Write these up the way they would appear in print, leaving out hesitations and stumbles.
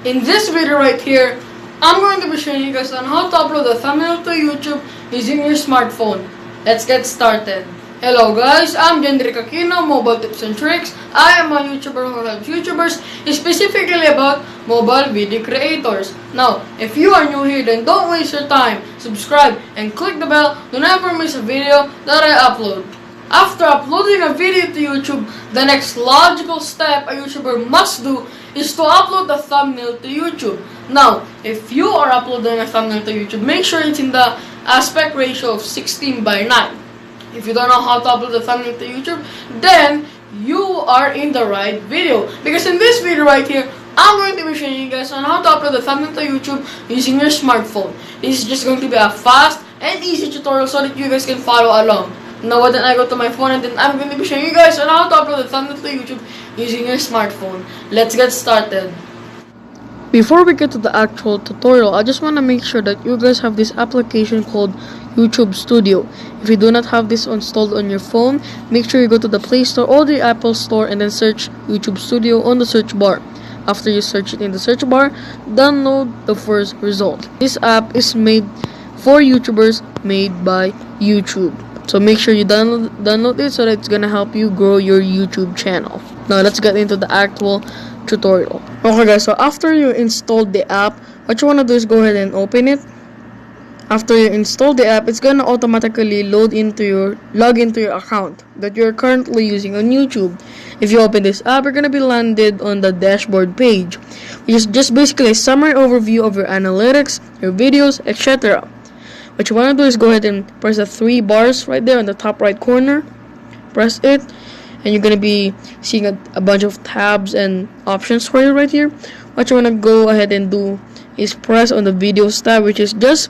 In this video right here, I'm going to be showing you guys on how to upload a thumbnail to YouTube using your smartphone. Let's get started. Hello guys, I'm Jenric Aquino, Mobile Tips and Tricks. I am a YouTuber who helps YouTubers, specifically about mobile video creators. Now, if you are new here, then don't waste your time. Subscribe and click the bell to never miss a video that I upload. After uploading a video to YouTube, the next logical step a YouTuber must do is to upload the thumbnail to YouTube. Now, if you are uploading a thumbnail to YouTube, make sure it's in the aspect ratio of 16:9. If you don't know how to upload the thumbnail to YouTube, then you are in the right video. Because in this video right here, I'm going to be showing you guys on how to upload the thumbnail to YouTube using your smartphone. This is just going to be a fast and easy tutorial so that you guys can follow along. Now, then I go to my phone and then I'm going to be showing you guys on how to upload the thumbnail to YouTube using your smartphone. Let's get started. Before we get to the actual tutorial, I just want to make sure that you guys have this application called YouTube Studio. If you do not have this installed on your phone, make sure you go to the Play Store or the Apple Store and then search YouTube Studio on the search bar. After you search it in the search bar, download the first result. This app is made for YouTubers, made by YouTube. So make sure you download it so that it's gonna help you grow your YouTube channel. Now let's get into the actual tutorial. Okay guys, so after you installed the app, what you wanna do is go ahead and open it. After you install the app, it's gonna automatically log into your account that you're currently using on YouTube. If you open this app, you're gonna be landed on the dashboard page, which is just basically a summary overview of your analytics, your videos, etc. What you want to do is go ahead and press the 3 bars right there on the top right corner. Press it, and you're going to be seeing a bunch of tabs and options for you right here. What you want to go ahead and do is press on the videos tab, which is just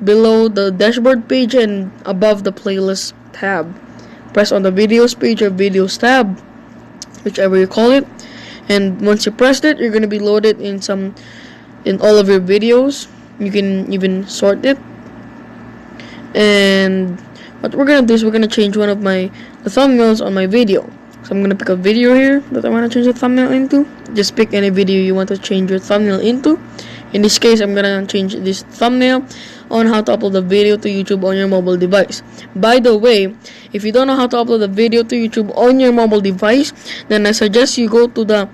below the dashboard page and above the playlist tab. Press on the videos page or videos tab, whichever you call it. And once you press it, you're going to be loaded in all of your videos. You can even sort it. And what we're gonna do is we're gonna change one of the thumbnails on my video. So I'm gonna pick a video here that I want to change the thumbnail into. Just pick any video you want to change your thumbnail into. In this case, I'm gonna change this thumbnail on how to upload a video to YouTube on your mobile device. By the way, if you don't know how to upload a video to YouTube on your mobile device, then I suggest you go to the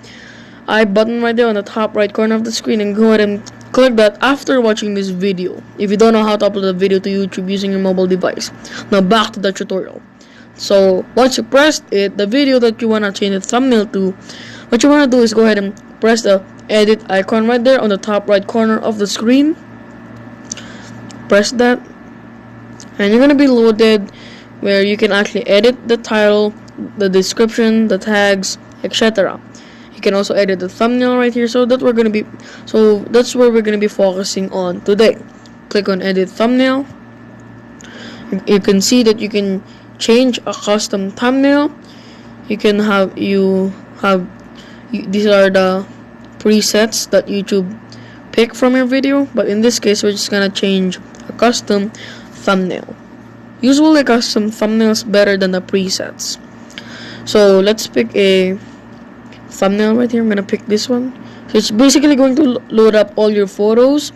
I button right there on the top right corner of the screen and go ahead and click that after watching this video, if you don't know how to upload a video to YouTube using your mobile device. Now back to the tutorial. So once you pressed it, the video that you want to change the thumbnail to, what you want to do is go ahead and press the edit icon right there on the top right corner of the screen. Press that, and you're going to be loaded where you can actually edit the title, the description, the tags, etc. You can also edit the thumbnail right here. So that's where we're gonna be focusing on today. Click on edit thumbnail. You can see that you can change a custom thumbnail. These are the presets that YouTube pick from your video, but in this case we're just gonna change a custom thumbnail. Usually custom thumbnails better than the presets. So let's pick a thumbnail right here. I'm gonna pick this one. So it's basically going to load up all your photos.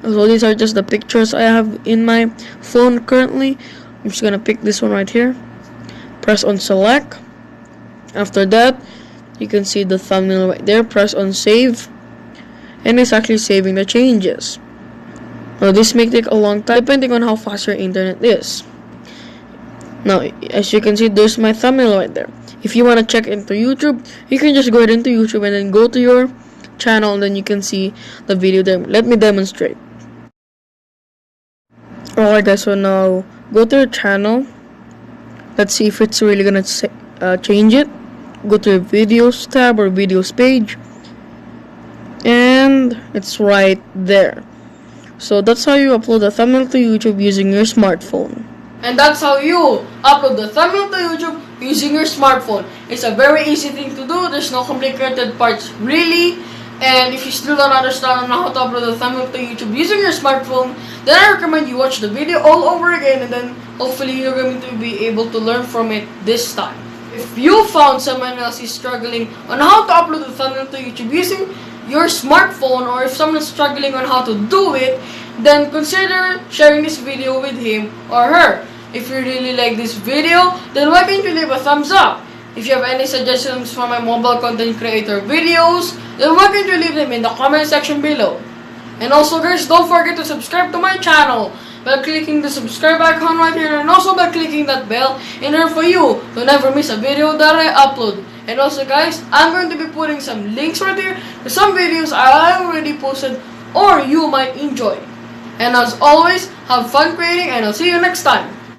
So these are just the pictures I have in my phone currently. I'm just gonna pick this one right here. Press on select. After that, you can see the thumbnail right there. Press on save, and it's actually saving the changes. Now this may take a long time depending on how fast your internet is. Now as you can see, there's my thumbnail right there. If you want to check into YouTube, you can just go ahead into YouTube and then go to your channel, and then you can see the video there. Let me demonstrate. Alright guys, so now go to your channel. Let's see if it's really gonna change it. Go to your videos tab or videos page, and it's right there. So that's how you upload a thumbnail to YouTube using your smartphone. And that's how you upload the thumbnail to YouTube using your smartphone. It's a very easy thing to do. There's no complicated parts really. And if you still don't understand how to upload a thumbnail to YouTube using your smartphone, then I recommend you watch the video all over again, and then hopefully you're going to be able to learn from it this time. If you found someone else is struggling on how to upload a thumbnail to YouTube using your smartphone, or if someone's struggling on how to do it, then consider sharing this video with him or her. If you really like this video, then why can't you leave a thumbs up? If you have any suggestions for my mobile content creator videos, then why can't you leave them in the comment section below? And also guys, don't forget to subscribe to my channel by clicking the subscribe icon right here, and also by clicking that bell in order for you to never miss a video that I upload. And also guys, I'm going to be putting some links right here to some videos I already posted or you might enjoy. And as always, have fun creating, and I'll see you next time.